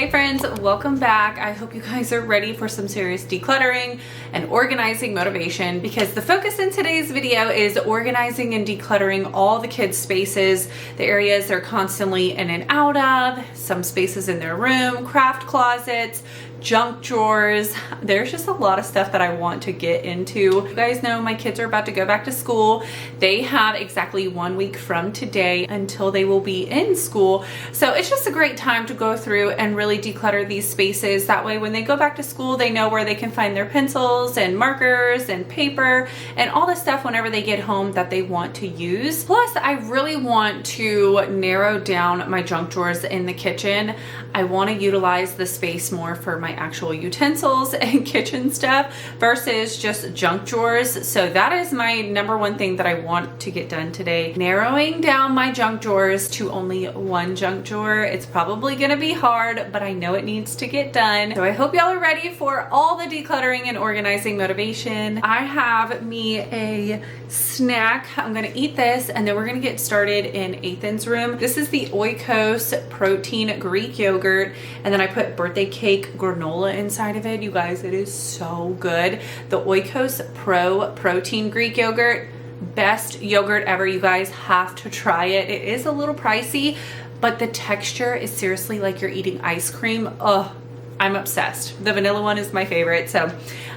Hey friends, welcome back. I hope you guys are ready for some serious decluttering and organizing motivation, because the focus in today's video is organizing and decluttering all the kids' spaces, the areas they're constantly in and out of, some spaces in their room, craft closets, junk drawers. There's just a lot of stuff that I want to get into. You guys know my kids are about to go back to school. They have exactly 1 week from today until they will be in school. So it's just a great time to go through and really declutter these spaces. That way when they go back to school, they know where they can find their pencils and markers and paper and all the stuff whenever they get home that they want to use. Plus, I really want to narrow down my junk drawers in the kitchen. I want to utilize the space more for my actual utensils and kitchen stuff versus just junk drawers. So that is my number one thing that I want to get done today. Narrowing down my junk drawers to only one junk drawer. It's probably gonna be hard, but I know it needs to get done. So I hope y'all are ready for all the decluttering and organizing motivation. I have me a snack. I'm gonna eat this and then we're gonna get started in Ethan's room. This is the Oikos protein Greek yogurt, and then I put birthday cake granola inside of it. You guys, it is so good. The Oikos Pro protein Greek yogurt, best yogurt ever. You guys have to try it. It is a little pricey, but the texture is seriously like you're eating ice cream. Oh, I'm obsessed. The vanilla one is my favorite. So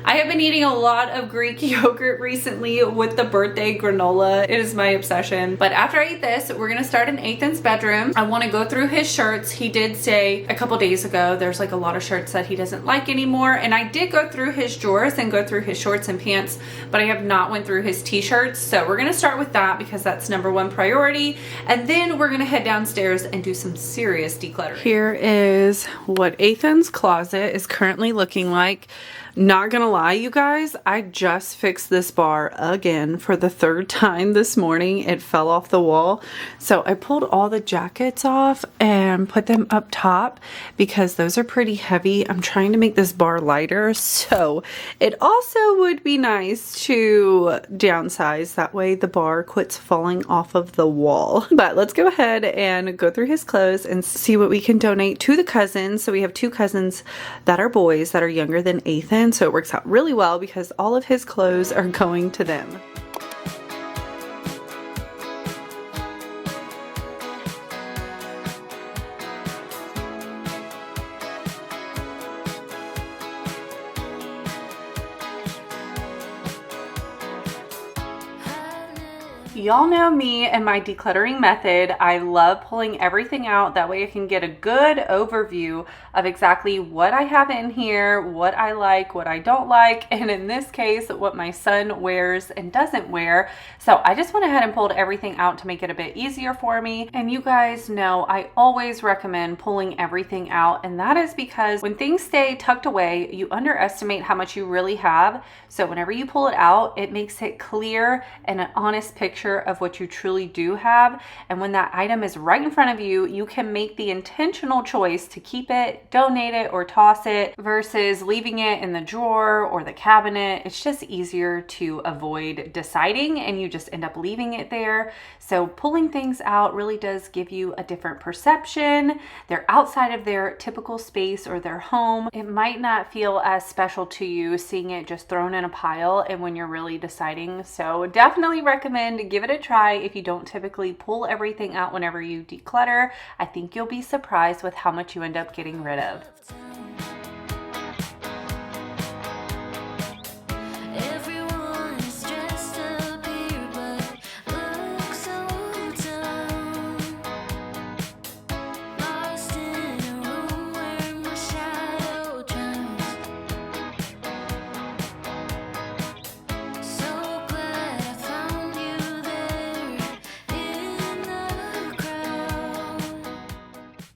I have been eating a lot of Greek yogurt recently with the birthday granola. It is my obsession. But after I eat this, we're gonna start in Ethan's bedroom. I wanna go through his shirts. He did say a couple days ago, there's like a lot of shirts that he doesn't like anymore. And I did go through his drawers and go through his shorts and pants, but I have not went through his t-shirts. So we're gonna start with that because that's number one priority. And then we're gonna head downstairs and do some serious decluttering. Here is what Ethan's closet is currently looking like. Not gonna lie, you guys, I just fixed this bar again for the third time this morning. It fell off the wall. So I pulled all the jackets off and put them up top because those are pretty heavy. I'm trying to make this bar lighter. So it also would be nice to downsize. That way the bar quits falling off of the wall. But let's go ahead and go through his clothes and see what we can donate to the cousins. So we have two cousins that are boys that are younger than Ethan. So it works out really well because all of his clothes are going to them. Y'all know me and my decluttering method. I love pulling everything out. That way I can get a good overview of exactly what I have in here, what I like, what I don't like, and in this case, what my son wears and doesn't wear. So I just went ahead and pulled everything out to make it a bit easier for me. And you guys know I always recommend pulling everything out, and that is because when things stay tucked away, you underestimate how much you really have. So whenever you pull it out, it makes it clear and an honest picture of what you truly do have. And when that item is right in front of you, you can make the intentional choice to keep it, donate it, or toss it versus leaving it in the drawer or the cabinet. It's just easier to avoid deciding and you just end up leaving it there. So pulling things out really does give you a different perception. They're outside of their typical space or their home. It might not feel as special to you seeing it just thrown in a pile and when you're really deciding. So definitely recommend give it a try if you don't typically pull everything out whenever you declutter. I think you'll be surprised with how much you end up getting rid of.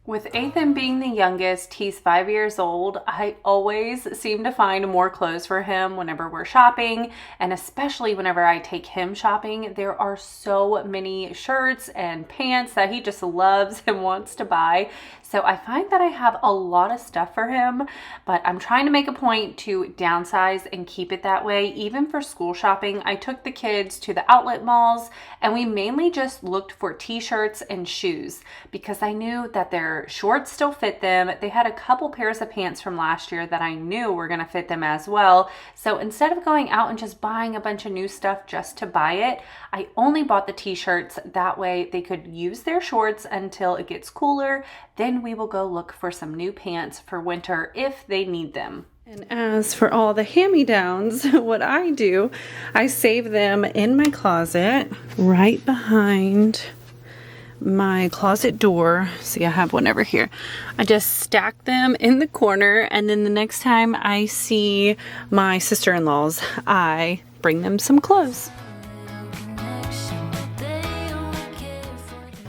With Ethan being the youngest, he's 5 years old. I always seem to find more clothes for him whenever we're shopping, and especially whenever I take him shopping. There are so many shirts and pants that he just loves and wants to buy. So I find that I have a lot of stuff for him, but I'm trying to make a point to downsize and keep it that way. Even for school shopping, I took the kids to the outlet malls and we mainly just looked for t-shirts and shoes because I knew that they're Their shorts still fit them. They had a couple pairs of pants from last year that I knew were gonna fit them as well. So instead of going out and just buying a bunch of new stuff just to buy it, I only bought the t-shirts. That way they could use their shorts until it gets cooler. Then we will go look for some new pants for winter if they need them. And as for all the hand-me-downs, what I do, I save them in my closet right behind my closet door. See, I have one over here. I just stack them in the corner, and then the next time I see my sister-in-laws, I bring them some clothes.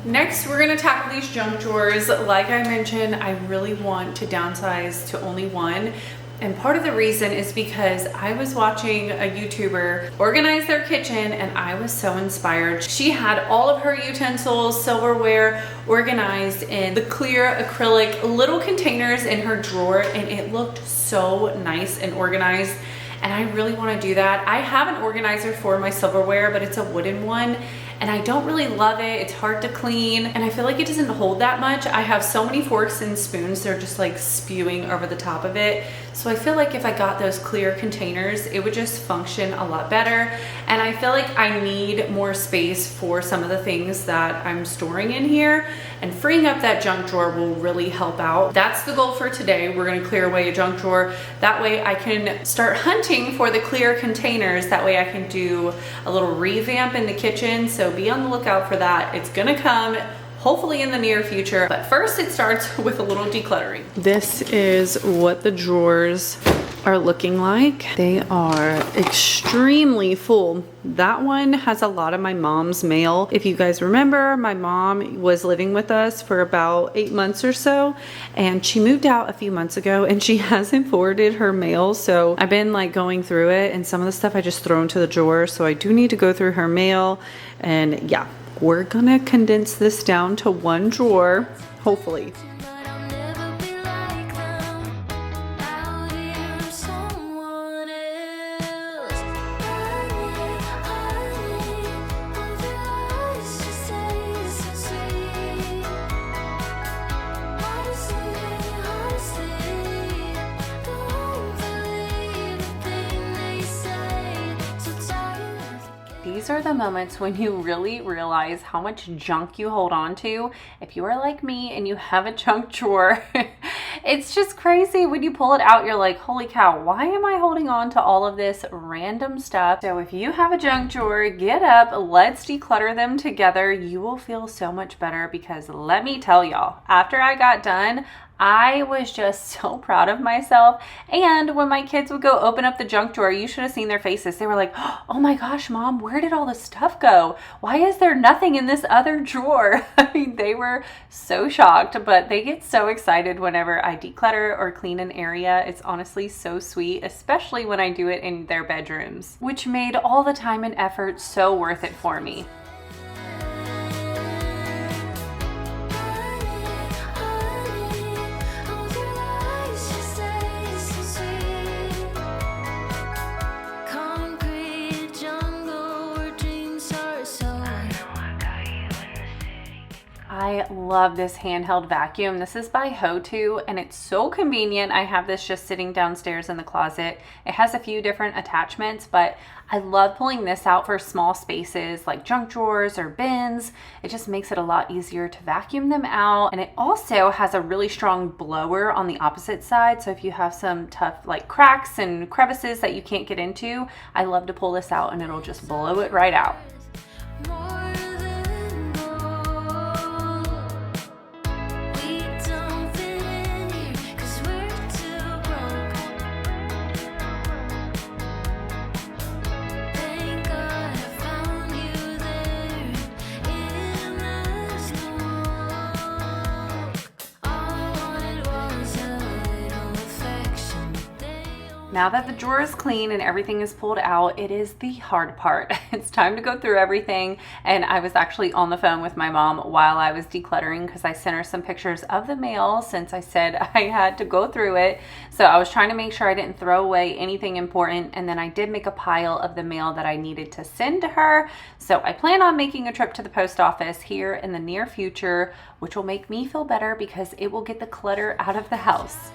Next, we're gonna tackle these junk drawers. Like I mentioned, I really want to downsize to only one. And part of the reason is because I was watching a YouTuber organize their kitchen and I was so inspired. She had all of her utensils, silverware organized in the clear acrylic little containers in her drawer, and it looked so nice and organized. And I really want to do that. I have an organizer for my silverware, but it's a wooden one. And I don't really love it. It's hard to clean and I feel like it doesn't hold that much. I have so many forks and spoons, they're just like spewing over the top of it. So I feel like if I got those clear containers, it would just function a lot better. And I feel like I need more space for some of the things that I'm storing in here, and freeing up that junk drawer will really help out. That's the goal for today. We're gonna clear away a junk drawer. That way I can start hunting for the clear containers. That way I can do a little revamp in the kitchen. So be on the lookout for that. It's gonna come hopefully in the near future, but first it starts with a little decluttering. This is what the drawers are looking like. They are extremely full. That one has a lot of my mom's mail. If you guys remember, my mom was living with us for about 8 months or so, and she moved out a few months ago and she hasn't forwarded her mail. So I've been like going through it, and some of the stuff I just throw into the drawer. So I do need to go through her mail, and yeah, we're gonna condense this down to one drawer, hopefully. These are the moments when you really realize how much junk you hold on to. If you are like me and you have a junk drawer, it's just crazy. When you pull it out, you're like, holy cow, why am I holding on to all of this random stuff? So if you have a junk drawer, get up, let's declutter them together. You will feel so much better, because let me tell y'all, after I got done, I was just so proud of myself. And when my kids would go open up the junk drawer, you should have seen their faces. They were like, oh my gosh, Mom, where did all this stuff go? Why is there nothing in this other drawer? I mean, they were so shocked, but they get so excited whenever I declutter or clean an area. It's honestly so sweet, especially when I do it in their bedrooms, which made all the time and effort so worth it for me. I love this handheld vacuum. This is by Ho2 and it's so convenient. I have this just sitting downstairs in the closet. It has a few different attachments, but I love pulling this out for small spaces like junk drawers or bins. It just makes it a lot easier to vacuum them out. And it also has a really strong blower on the opposite side. So if you have some tough like cracks and crevices that you can't get into, I love to pull this out and it'll just blow it right out. Now that the drawer is clean and everything is pulled out, it is the hard part. It's time to go through everything. And I was actually on the phone with my mom while I was decluttering because I sent her some pictures of the mail since I said I had to go through it. So I was trying to make sure I didn't throw away anything important. And then I did make a pile of the mail that I needed to send to her. So I plan on making a trip to the post office here in the near future, which will make me feel better because it will get the clutter out of the house.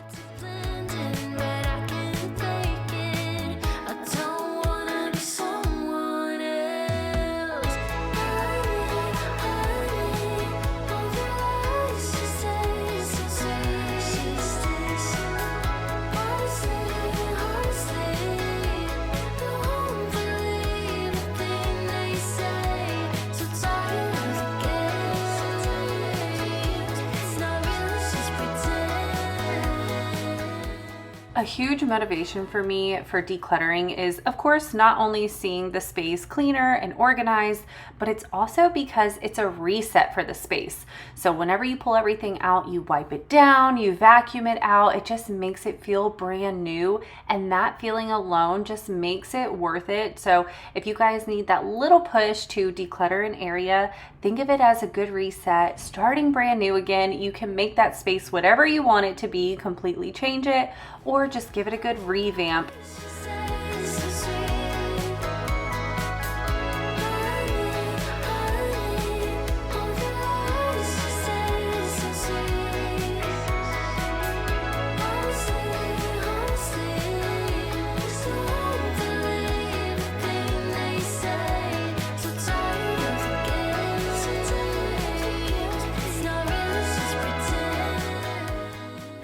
A huge motivation for me for decluttering is, of course, not only seeing the space cleaner and organized, but it's also because it's a reset for the space. So whenever you pull everything out, you wipe it down, you vacuum it out, it just makes it feel brand new. And that feeling alone just makes it worth it. So if you guys need that little push to declutter an area, think of it as a good reset, starting brand new again. You can make that space whatever you want it to be, completely change it, or just give it a good revamp.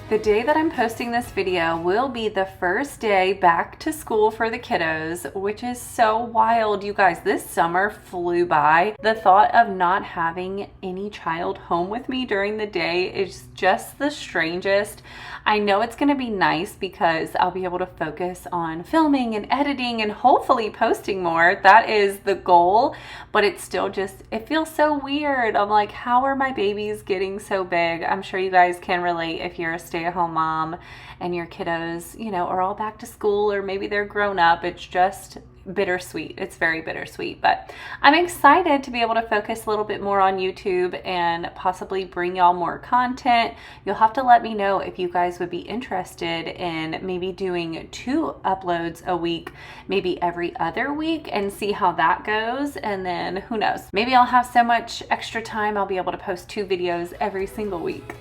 The day that I'm posting this video will be the first day back to school for the kiddos, which is so wild. You guys, this summer flew by. The thought of not having any child home with me during the day is just the strangest. I know it's gonna be nice because I'll be able to focus on filming and editing and hopefully posting more. That is the goal, but it's still just, it feels so weird. I'm like, how are my babies getting so big? I'm sure you guys can relate if you're a stay-at-home mom and your kiddos, you know, are all back to school or maybe they're grown up. It's just bittersweet. It's very bittersweet, but I'm excited to be able to focus a little bit more on YouTube and possibly bring y'all more content. You'll have to let me know if you guys would be interested in maybe doing 2 uploads a week, maybe every other week, and see how that goes. And then who knows, maybe I'll have so much extra time I'll be able to post 2 videos every single week.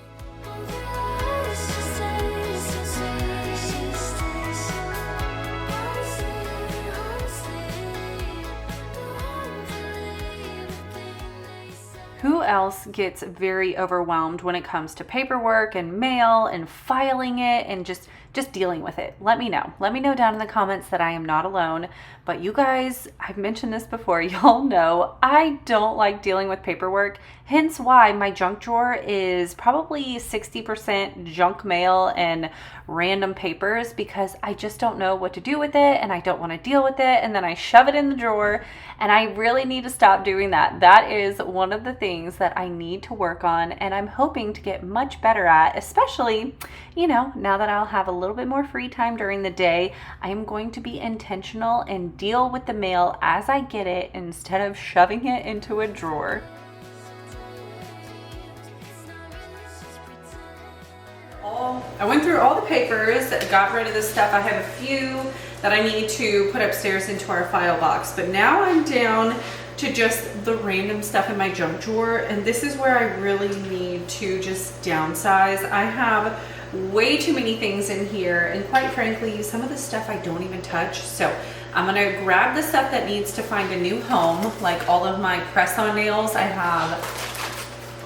Who else gets very overwhelmed when it comes to paperwork and mail and filing it and just dealing with it? Let me know. Let me know down in the comments that I am not alone. But you guys, I've mentioned this before, y'all know I don't like dealing with paperwork. Hence why my junk drawer is probably 60% junk mail and random papers, because I just don't know what to do with it and I don't want to deal with it, and then I shove it in the drawer, and I really need to stop doing that. That is one of the things that I need to work on, and I'm hoping to get much better at, especially, you know, now that I'll have a little bit more free time during the day. I am going to be intentional and deal with the mail as I get it instead of shoving it into a drawer. I went through all the papers, got rid of the stuff. I have a few that I need to put upstairs into our file box, but now I'm down to just the random stuff in my junk drawer, and this is where I really need to just downsize. I have way too many things in here, and quite frankly, some of the stuff I don't even touch. So I'm gonna grab the stuff that needs to find a new home, like all of my press-on nails. I have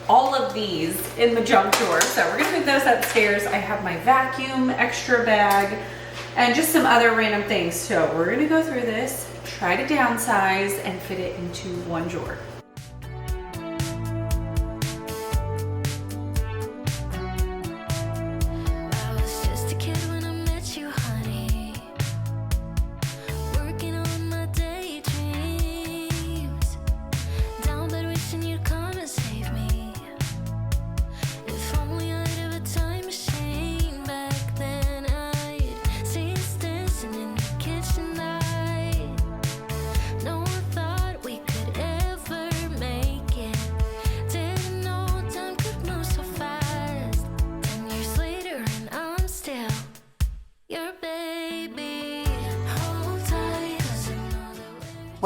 all of these in the junk drawer, so we're gonna move those upstairs. I have my vacuum extra bag and just some other random things. So we're gonna go through this, try to downsize and fit it into one drawer.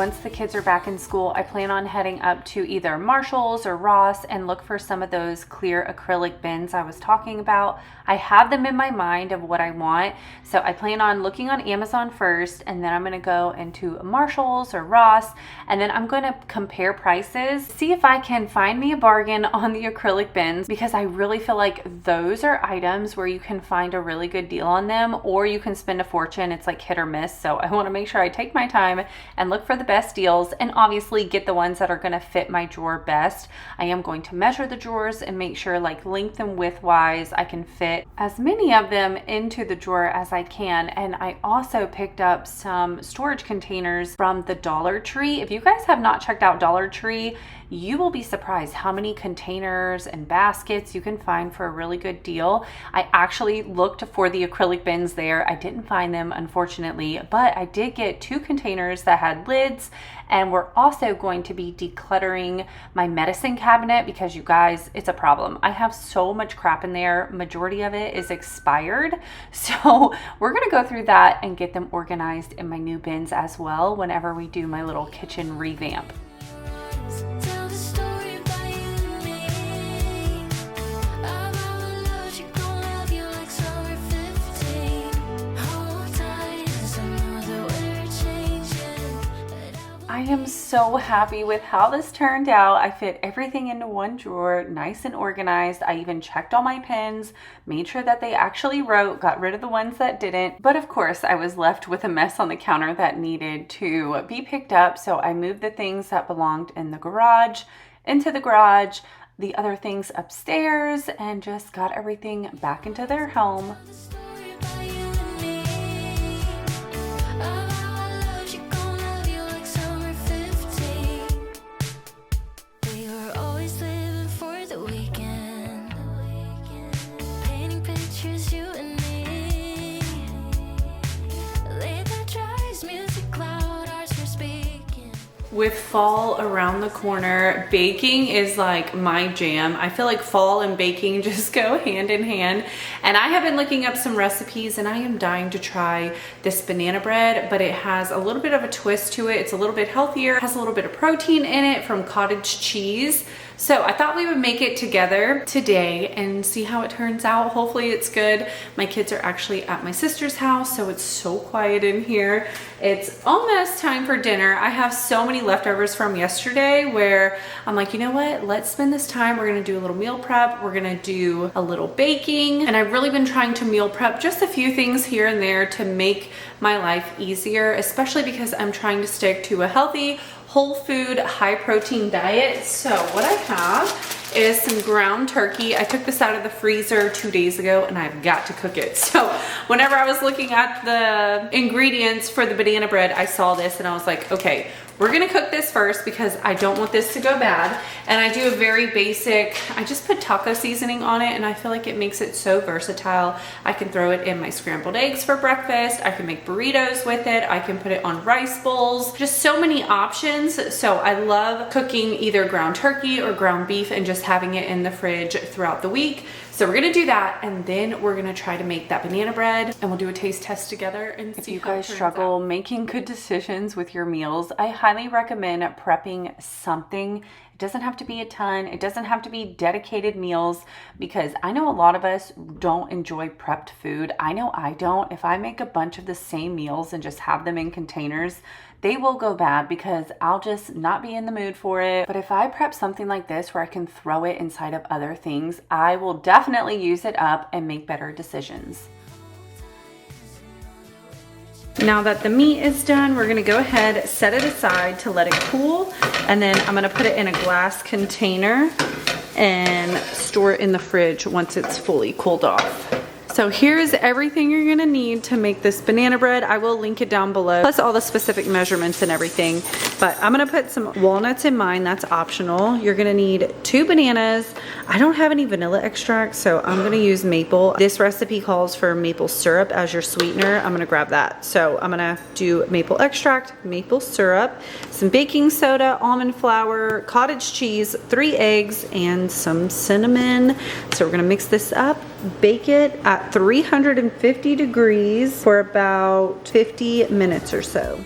once the kids are back in school, I plan on heading up to either Marshall's or Ross and look for some of those clear acrylic bins I was talking about. I have them in my mind of what I want. So I plan on looking on Amazon first, and then I'm gonna go into Marshall's or Ross, and then I'm gonna compare prices, see if I can find me a bargain on the acrylic bins, because I really feel like those are items where you can find a really good deal on them, or you can spend a fortune. It's like hit or miss. So I wanna make sure I take my time and look for the best deals, and obviously get the ones that are gonna fit my drawer best. I am going to measure the drawers and make sure, like, length and width wise, I can fit as many of them into the drawer as I can. And I also picked up some storage containers from the Dollar Tree. If you guys have not checked out Dollar Tree, you will be surprised how many containers and baskets you can find for a really good deal. I actually looked for the acrylic bins there. I didn't find them, unfortunately, but I did get 2 containers that had lids, and we're also going to be decluttering my medicine cabinet because, you guys, it's a problem. I have so much crap in there. Majority of it is expired. So we're gonna go through that and get them organized in my new bins as well whenever we do my little kitchen revamp. I am so happy with how this turned out. I fit everything into one drawer, nice and organized. I even checked all my pens, made sure that they actually wrote, got rid of the ones that didn't. But of course, I was left with a mess on the counter that needed to be picked up. So I moved the things that belonged in the garage into the garage, the other things upstairs, and just got everything back into their home. With fall around the corner, baking is like my jam. I feel like fall and baking just go hand in hand. And I have been looking up some recipes, and I am dying to try this banana bread, but it has a little bit of a twist to it. It's a little bit healthier, has a little bit of protein in it from cottage cheese. So I thought we would make it together today and see how it turns out. Hopefully it's good. My kids are actually at my sister's house, so it's so quiet in here. It's almost time for dinner. I have so many leftovers from yesterday where I'm like, you know what? Let's spend this time. We're gonna do a little meal prep. We're gonna do a little baking. And I've really been trying to meal prep just a few things here and there to make my life easier, especially because I'm trying to stick to a healthy, whole food, high protein diet. So what I have is some ground turkey. I took this out of the freezer 2 days ago, and I've got to cook it. So whenever I was looking at the ingredients for the banana bread, I saw this and I was like, okay, we're gonna cook this first because I don't want this to go bad. And I do a very basic, I just put taco seasoning on it, and I feel like it makes it so versatile. I can throw it in my scrambled eggs for breakfast. I can make burritos with it. I can put it on rice bowls. Just so many options. So I love cooking either ground turkey or ground beef and just having it in the fridge throughout the week. So we're gonna do that, and then we're gonna try to make that banana bread, and we'll do a taste test together and see. If you guys struggle making good decisions with your meals, I highly recommend prepping something. It doesn't have to be a ton. It doesn't have to be dedicated meals, because I know a lot of us don't enjoy prepped food. I know I don't. If I make a bunch of the same meals and just have them in containers, they will go bad because I'll just not be in the mood for it. But if I prep something like this where I can throw it inside of other things, I will definitely use it up and make better decisions. Now that the meat is done, we're gonna go ahead, set it aside to let it cool, and then I'm gonna put it in a glass container and store it in the fridge once it's fully cooled off. So here's everything you're gonna need to make this banana bread. I will link it down below, plus all the specific measurements and everything. But I'm gonna put some walnuts in mine, that's optional. You're gonna need 2 bananas. I don't have any vanilla extract, so I'm gonna use maple. This recipe calls for maple syrup as your sweetener. I'm gonna grab that. So I'm gonna do maple extract, maple syrup, some baking soda, almond flour, cottage cheese, 3 eggs, and some cinnamon. So we're gonna mix this up, bake it at 350 degrees for about 50 minutes or so.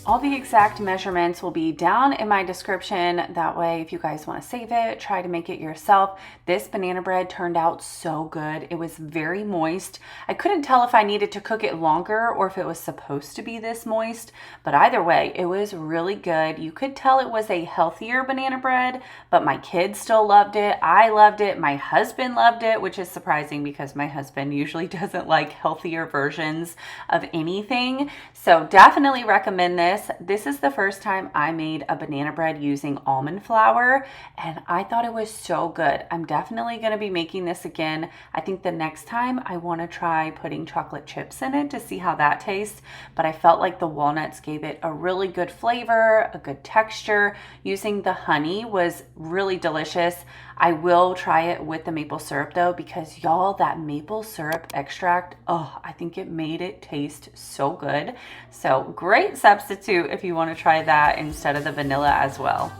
All the exact measurements will be down in my description. That way, if you guys want to save it, try to make it yourself. This banana bread turned out so good. It was very moist. I couldn't tell if I needed to cook it longer or if it was supposed to be this moist, but either way, it was really good. You could tell it was a healthier banana bread, but my kids still loved it. I loved it. My husband loved it, which is surprising because my husband usually doesn't like healthier versions of anything. So definitely recommend this. This is the first time I made a banana bread using almond flour, and I thought it was so good. I'm definitely going to be making this again. I think the next time I want to try putting chocolate chips in it to see how that tastes, but I felt like the walnuts gave it a really good flavor, a good texture. Using the honey was really delicious. I will try it with the maple syrup though, because y'all, that maple syrup extract, oh, I think it made it taste so good. So great substitute if you want to try that instead of the vanilla as well.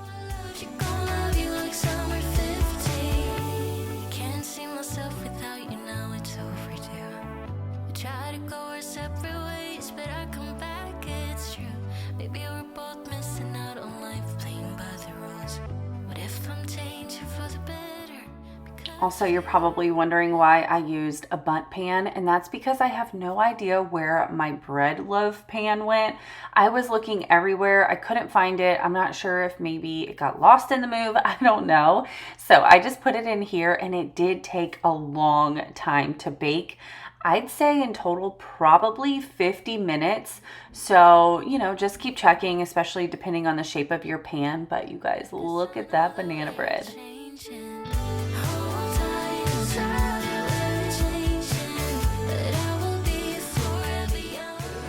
Also, you're probably wondering why I used a bundt pan, and that's because I have no idea where my bread loaf pan went. I was looking everywhere. I couldn't find it. I'm not sure if maybe it got lost in the move. I don't know. So I just put it in here, and it did take a long time to bake. I'd say in total probably 50 minutes. So, you know, just keep checking, especially depending on the shape of your pan. But you guys, look at that banana bread.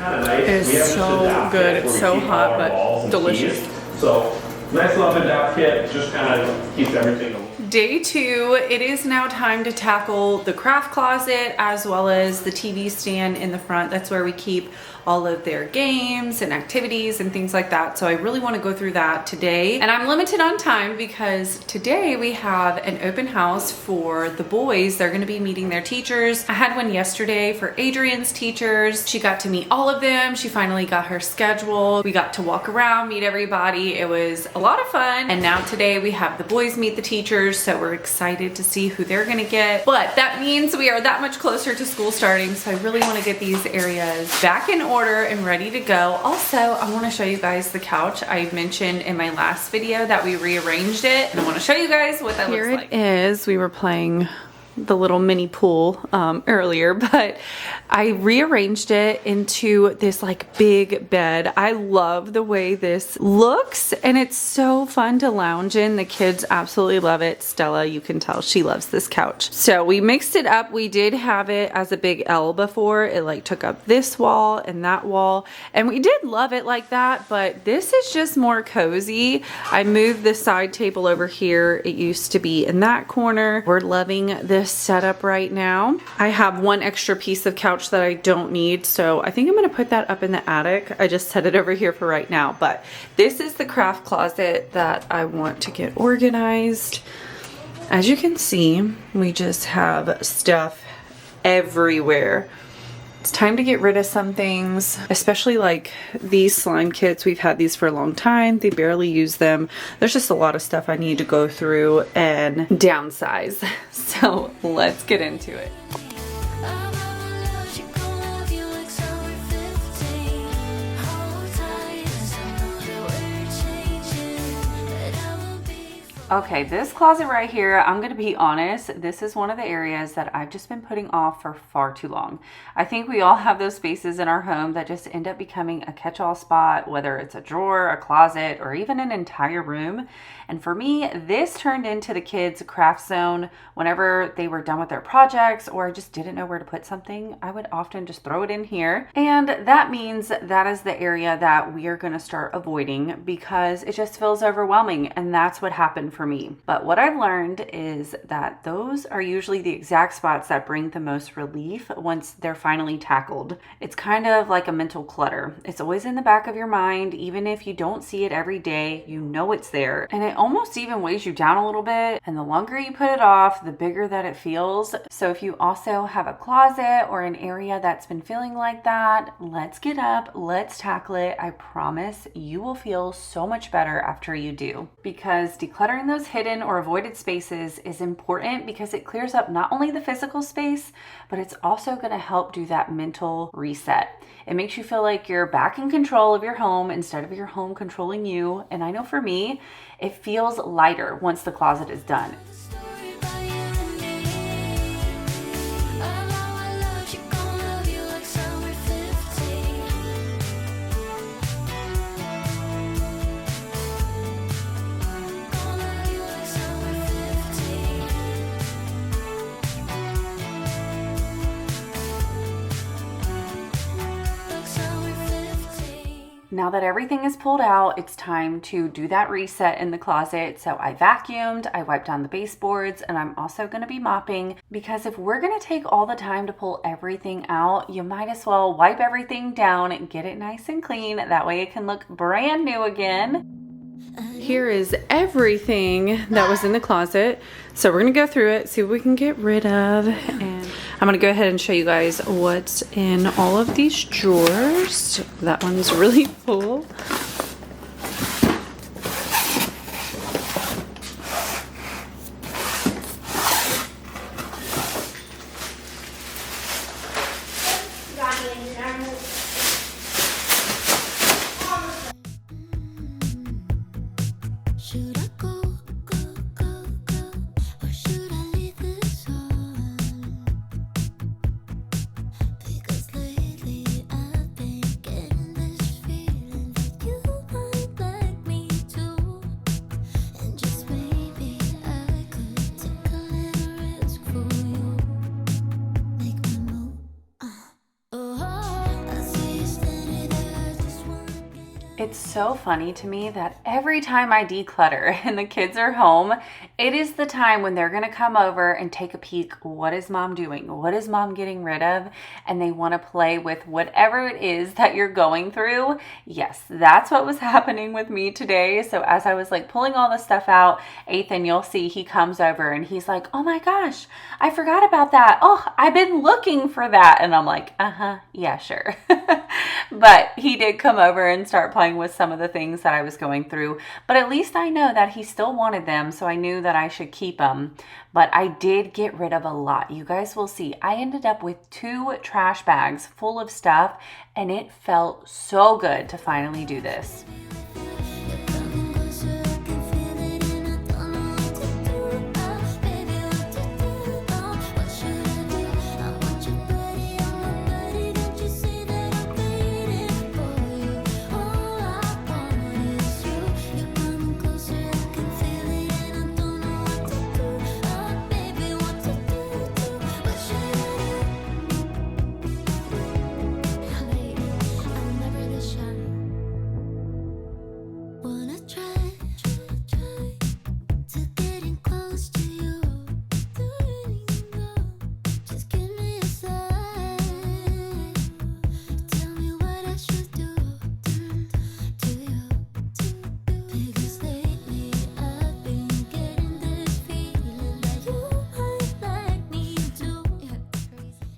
It's so good. It's so hot, but delicious. So nice little adapt kit, just kind of keeps everything. Day 2, it is now time to tackle the craft closet as well as the TV stand in the front. That's where we keep all of their games and activities and things like that. So I really want to go through that today. And I'm limited on time because today we have an open house for the boys. They're going to be meeting their teachers. I had one yesterday for Adrian's teachers. She got to meet all of them. She finally got her schedule. We got to walk around, meet everybody. It was a lot of fun. And now today we have the boys meet the teachers. So we're excited to see who they're going to get. But that means we are that much closer to school starting. So I really want to get these areas back in order and ready to go. Also, I want to show you guys the couch. I mentioned in my last video that we rearranged it, and I want to show you guys what that looks like. Here it is. We were playing the little mini pool earlier, but I rearranged it into this like big bed. I love the way this looks, and it's so fun to lounge in. The kids absolutely love it. Stella, you can tell she loves this couch. So we mixed it up. We did have it as a big L before. It like took up this wall and that wall, and we did love it like that, but this is just more cozy. I moved the side table over here. It used to be in that corner. We're loving this setup right now. I have one extra piece of couch that I don't need, so I think I'm going to put that up in the attic. I just set it over here for right now, but this is the craft closet that I want to get organized. As you can see, we just have stuff everywhere. It's time to get rid of some things, especially like these slime kits. We've had these for a long time. They barely use them. There's just a lot of stuff I need to go through and downsize. So let's get into it. Okay, this closet right here, I'm gonna be honest, this is one of the areas that I've just been putting off for far too long. I think we all have those spaces in our home that just end up becoming a catch-all spot, whether it's a drawer, a closet, or even an entire room. And for me, this turned into the kids' craft zone. Whenever they were done with their projects or I just didn't know where to put something, I would often just throw it in here. And that means that is the area that we are gonna start avoiding because it just feels overwhelming. And that's what happened for for me. But what I've learned is that those are usually the exact spots that bring the most relief once they're finally tackled. It's kind of like a mental clutter. It's always in the back of your mind, even if you don't see it every day, you know it's there. And it almost even weighs you down a little bit. And the longer you put it off, the bigger that it feels. So if you also have a closet or an area that's been feeling like that, let's get up, let's tackle it. I promise you will feel so much better after you do. Because decluttering those hidden or avoided spaces is important because it clears up not only the physical space, but it's also going to help do that mental reset. It makes you feel like you're back in control of your home instead of your home controlling you. And I know for me, it feels lighter once the closet is done. Now that everything is pulled out, it's time to do that reset in the closet. So I vacuumed, I wiped down the baseboards, and I'm also going to be mopping because if we're going to take all the time to pull everything out, you might as well wipe everything down and get it nice and clean. That way it can look brand new again. Here is everything that was in the closet. So we're going to go through it, see what we can get rid of. And I'm going to go ahead and show you guys what's in all of these drawers. That one's really full. It's so funny to me that every time I declutter and the kids are home, it is the time when they're going to come over and take a peek. What is mom doing? What is mom getting rid of? And they want to play with whatever it is that you're going through. Yes, that's what was happening with me today. So as I was like pulling all the stuff out, Ethan, you'll see he comes over and he's like, oh my gosh, I forgot about that. Oh, I've been looking for that. And I'm like, yeah, sure. But he did come over and start playing with some of the things that I was going through. But at least I know that he still wanted them, so I knew that I should keep them. But I did get rid of a lot. You guys will see. I ended up with 2 trash bags full of stuff, and it felt so good to finally do this.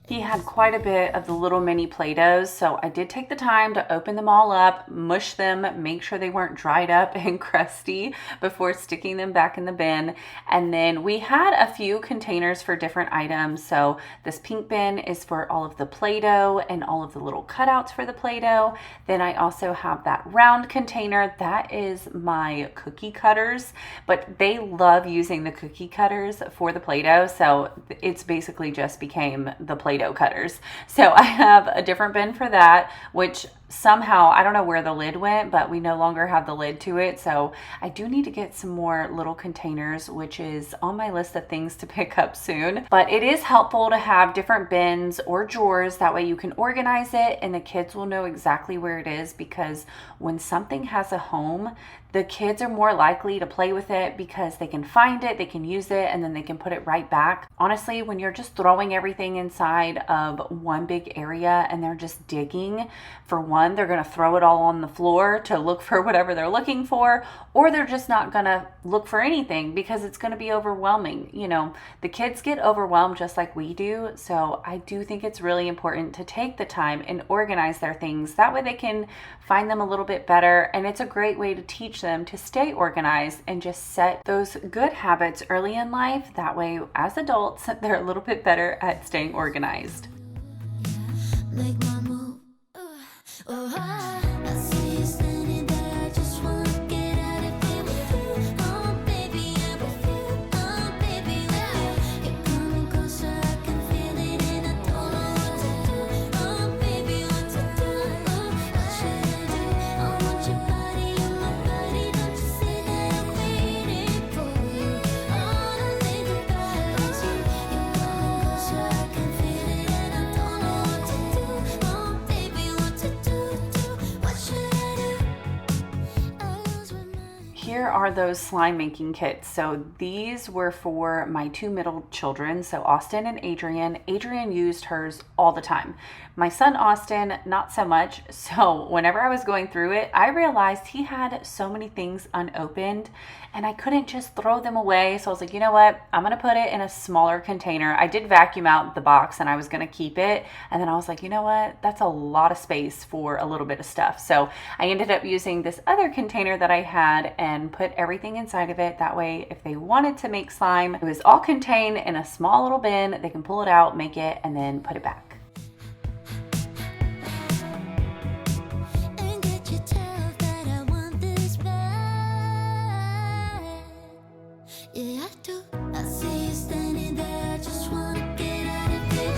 He had quite a bit of the little mini Play-Dohs, so I did take the time to open them all up, mush them, make sure they weren't dried up and crusty before sticking them back in the bin. And then we had a few containers for different items. So this pink bin is for all of the Play-Doh and all of the little cutouts for the Play-Doh. Then I also have that round container. That is my cookie cutters, but they love using the cookie cutters for the Play-Doh. So it's basically just became the Play-Doh cutters. So I have a different bin for that, which somehow, I don't know where the lid went, but we no longer have the lid to it. So I do need to get some more little containers, which is on my list of things to pick up soon. But it is helpful to have different bins or drawers. That way you can organize it and the kids will know exactly where it is, because when something has a home, the kids are more likely to play with it because they can find it, they can use it, and then they can put it right back. Honestly, when you're just throwing everything inside of one big area and they're just digging, for one, they're gonna throw it all on the floor to look for whatever they're looking for, or they're just not gonna look for anything because it's gonna be overwhelming. You know, the kids get overwhelmed just like we do. So I do think it's really important to take the time and organize their things. That way they can find them a little bit better. And it's a great way to teach them to stay organized and just set those good habits early in life. That way, as adults, they're a little bit better at staying organized. Make my move. I see you standing there. I just wanna get out of here with you. Oh, baby, I'm with you. Oh, baby, with you. You're coming closer, I can feel it, and I don't know what to do. Oh, baby, what to do? What should I do? I want your body in my body. Don't you see that I'm waiting for you? All I think about is you. You're coming closer, I can feel it, and I don't know what to do. Oh, baby, what to do? What should I do? I lose my mind. Here are those slime making kits. So these were for my two middle children, so Austin and Adrian. Adrian used hers all the time. My son Austin, not so much. So whenever I was going through it, I realized he had so many things unopened and I couldn't just throw them away. So I was like, you know what? I'm gonna put it in a smaller container. I did vacuum out the box and I was gonna keep it. And then I was like, you know what? That's a lot of space for a little bit of stuff. So I ended up using this other container that I had and put everything inside of it. That way, if they wanted to make slime, it was all contained in a small little bin. They can pull it out, make it, and then put it back. And get you tell that I want this back. Yeah, I do. I see you standing there. I just wanna get out of here.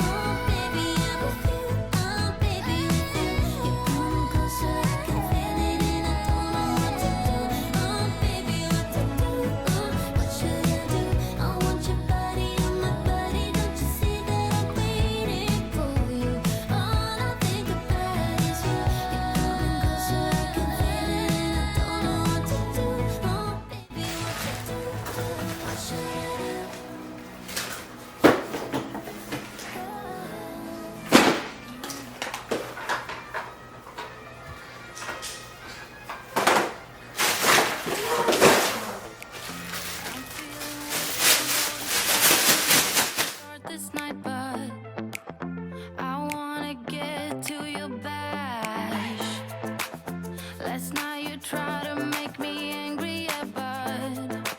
Oh, baby, I'm with you. Oh, baby, with you. You're coming closer, I can feel it, and I don't know what to do. Oh, baby, what to do? What should I do? I want your body in my body. Don't you see that I'm waiting for you? All I think about is you. You're coming closer, I can feel it, and I don't know what to do. Oh, baby, what to do? What should I do? Start this night, but I wanna get to your bash. Last night you tried to make me angry, yeah, but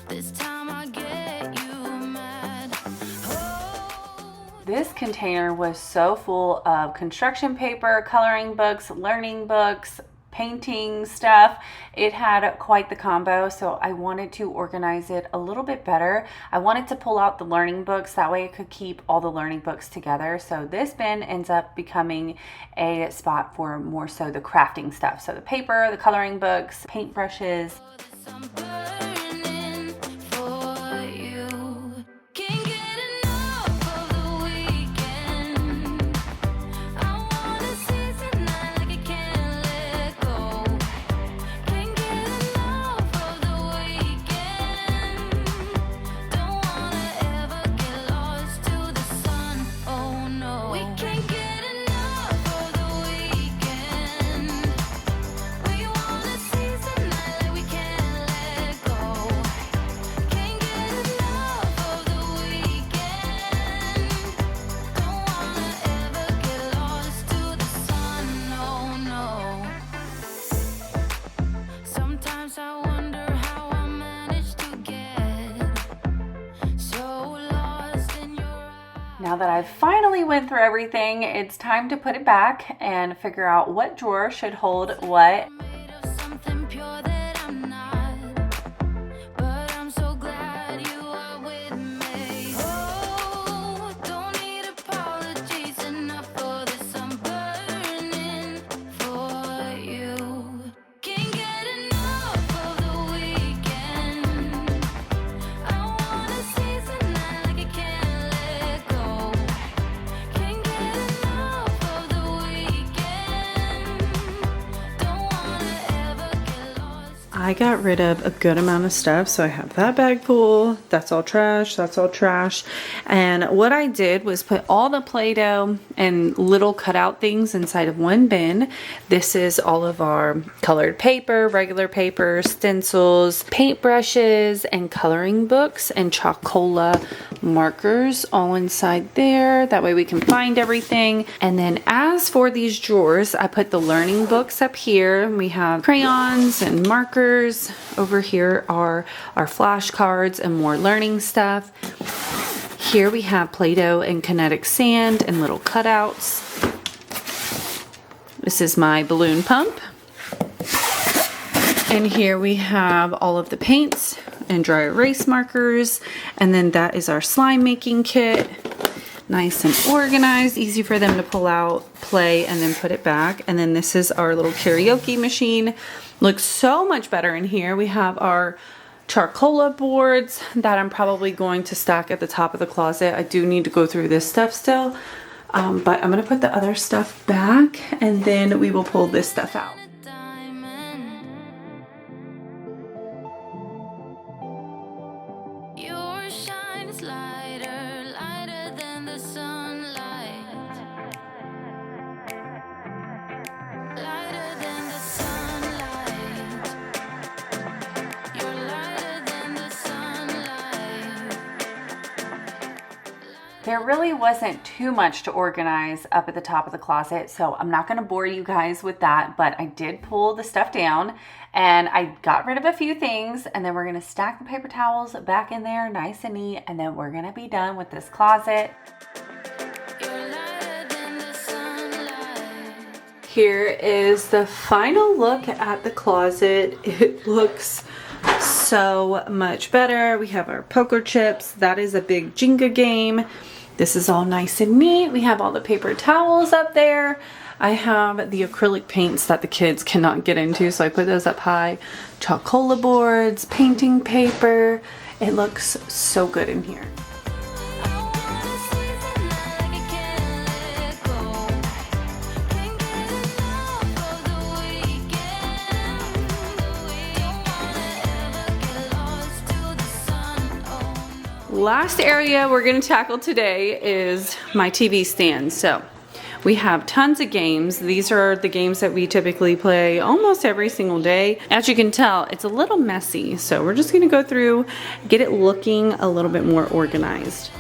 this time I get you mad. Oh. This container was so full of construction paper, coloring books, learning books, painting stuff. It had quite the combo, so I wanted to organize it a little bit better. I wanted to pull out the learning books, that way I could keep all the learning books together. So this bin ends up becoming a spot for more so the crafting stuff. So the paper, the coloring books, paintbrushes. I'm burning for you. Can't get enough of the weekend. I wanna seize the night like I can't let go. Can't get enough of the weekend. Don't wanna ever get lost to the sun. Oh no. We can't get enough of the weekend. We wanna seize the night like we can't let go. Can't get enough of the weekend. Don't wanna ever get lost to the sun. No, no. Sometimes I wonder how I managed to get so lost in your eyes. Now that I've finally went through everything, it's time to put it back and figure out what drawer should hold what. Made of something pure that I'm not, but I'm so glad you are with me. Oh, don't need apologies enough for this. I'm burning I got rid of a good amount of stuff. So I have that bag full. That's all trash. That's all trash. And what I did was put all the Play-Doh and little cutout things inside of one bin. This is all of our colored paper, regular paper, stencils, paintbrushes, and coloring books, and Chocola markers all inside there. That way we can find everything. And then as for these drawers, I put the learning books up here. We have crayons and markers. Over here are our flashcards and more learning stuff. Here we have Play-Doh and kinetic sand and little cutouts. This is my balloon pump. And here we have all of the paints and dry erase markers. And then that is our slime making kit. Nice and organized, easy for them to pull out, play, and then put it back. And then this is our little karaoke machine. Looks so much better in here. We have our Chocola boards that I'm probably going to stack at the top of the closet. I do need to go through this stuff still, but I'm gonna put the other stuff back and then we will pull this stuff out. Your shine is lighter, lighter than the sunlight. Lighter than the sunlight. You're lighter than the sunlight. There really wasn't too much to organize up at the top of the closet, so I'm not gonna bore you guys with that, but I did pull the stuff down and I got rid of a few things, and then we're gonna stack the paper towels back in there nice and neat, and then we're gonna be done with this closet. You're lighter than the sunlight. Here is the final look at the closet. It looks so much better. We have our poker chips. That is a big Jenga game. This is all nice and neat. We have all the paper towels up there. I have the acrylic paints that the kids cannot get into, so I put those up high. Chocola boards, painting paper. It looks so good in here. Last area we're going to tackle today is my TV stand. So we have tons of games. These are the games that we typically play almost every single day. As you can tell, it's a little messy, so we're just going to go through, get it looking a little bit more organized.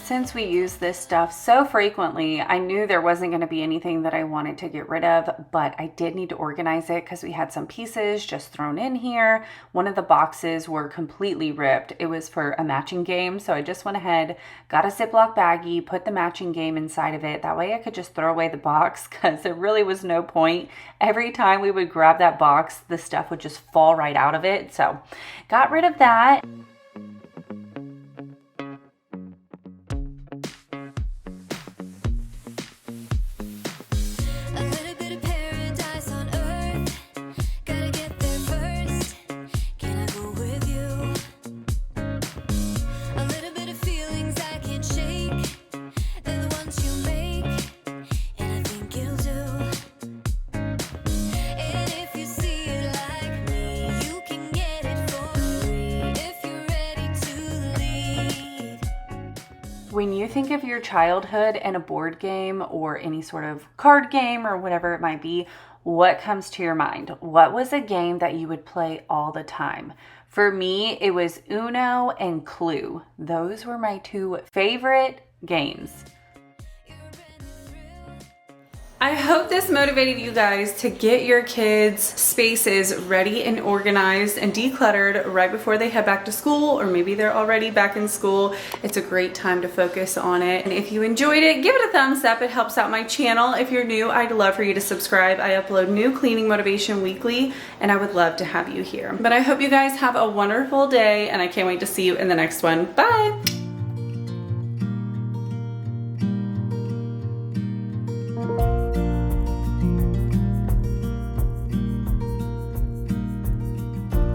Since we use this stuff so frequently, I knew there wasn't going to be anything that I wanted to get rid of, but I did need to organize it because we had some pieces just thrown in here. One of the boxes were completely ripped. It was for a matching game, so I just went ahead, got a Ziploc baggie, put the matching game inside of it. That way I could just throw away the box because there really was no point. Every time we would grab that box, the stuff would just fall right out of it. So got rid of that. When you think of your childhood and a board game or any sort of card game or whatever it might be, what comes to your mind? What was a game that you would play all the time? For me, it was Uno and Clue. Those were my two favorite games. I hope this motivated you guys to get your kids' spaces ready and organized and decluttered right before they head back to school, or maybe they're already back in school. It's a great time to focus on it. And if you enjoyed it, give it a thumbs up. It helps out my channel. If you're new, I'd love for you to subscribe. I upload new cleaning motivation weekly, and I would love to have you here. But I hope you guys have a wonderful day, and I can't wait to see you in the next one. Bye!